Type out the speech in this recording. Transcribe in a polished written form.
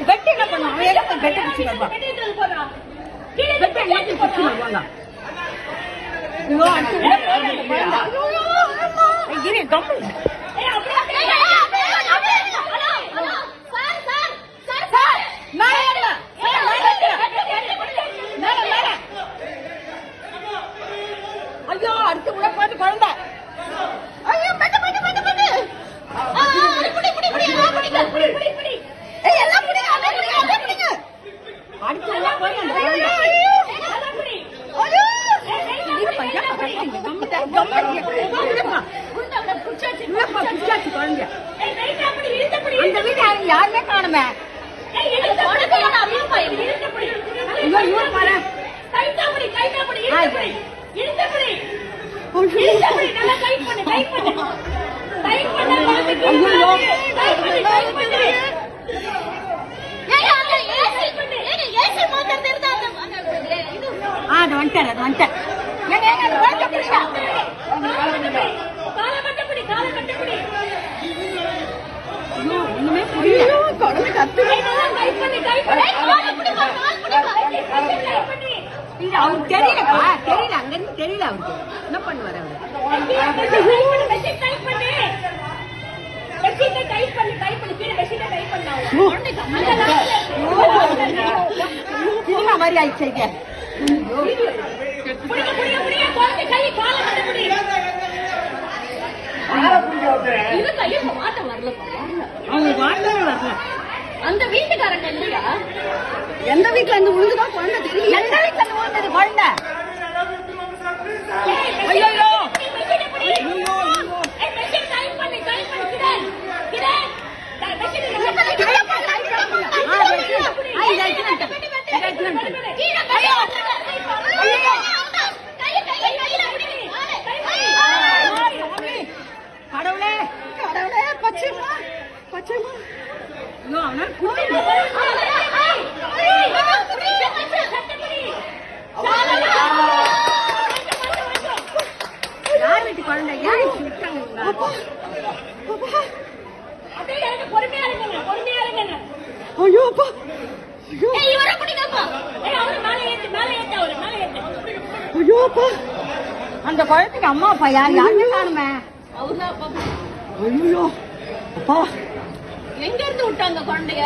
Bed என்ன பண்ணுவான்? Bed பிடிச்சி வருவான். பெட் எல்லாத்தையும் பிடிச்சி வருவாங்க. ஐயோ அடுத்து உள்ள போட்டு குழந்தை. ஐயோ பெட்டு பெட்டு பெட்டு பெட்டு. புடி புடி புடி எல்லாம் புடி புடி புடி. ஏய் எல்லாம் புடி அதே புடி அதே புடிங்க. அடுத்து உள்ள போய் அந்த குழந்தை. எல்லாம் புடி. ஐயோ இது பையா பக்கத்துல கம்மட்ட கம்மட்ட. குண்டவள புடிச்சாச்சு. இல்லப்பா புடிச்சாச்சு குழந்தை. ஏய் ரைட்டா புடி இழுத்து புடி. அந்த வீட்ல யாருமே காணோமே. ஏய் இழுத்து போடுங்க அப்படியே போய் இழுத்து புடி. ஐயோ இவன் பாரு. கைட்டா புடி இழுத்து புடி. இழுத்து புடி. இழுத்து புடி நல்லா டைட் பண்ணு டைட் பண்ணு. டைட் பண்ணா பாத்துக்கு. ஐயோ டைட் பண்ணு. ஏய் அந்த ஏசி பண்ணு. ஏசி மோட்டர் இருந்தா அந்த இது அது வந்துட்ட. ஏங்க அந்த வாங்க புடிடா. கால கட்ட புடி. ஐயோ ஒண்ணுமே புரியல. குழந்தை கத்துது. நல்லா டைட் பண்ணு. கால புடி கால் புடி. டைட் பண்ணு. இது அவருக்கு தெரியலப்பா. தெரியல அங்க இருந்து தெரியல அவருக்கு. என்ன பண்ணுவாரு அவரு? மெஷின் டைப் பண்ணு. கீழ மெஷினை டைப் பண்ணா. சினிமா மாதிரி ஆயிடுச்சு இது. புடிங்க குழந்தை கை கால கட்ட புடி. இது கைய மாட்ட வரலப்பா. அவங்க மாட்டவே வரல. அந்த வீட்டுக்காரங்க இல்லையா? எந்த வீட்டுல இருந்து விழுந்துதான் குழந்தை தெரியும். எந்த வீட்டுல இருந்து விழுந்தது குழந்தை? ஐயோ கடவுளே பச்சைமா பச்சைமா. ஐயோ அவனா யார் வீட்டு குழந்தை? யாரு விட்டாங்க? பொறுமையா இருங்க. ஐயோ அப்பா இவரை பிடிக்கப்பா. அவரு மேலே ஏத்து அவரு மேலே ஏத்து. ஐயோ அப்பா அந்த குழந்தைக்கு அம்மா அப்பா யாருமே காணுமே. அவர்தான் அப்பா. ஐயோ அப்பா எங்க இருந்து விட்டாங்க குழந்தைய?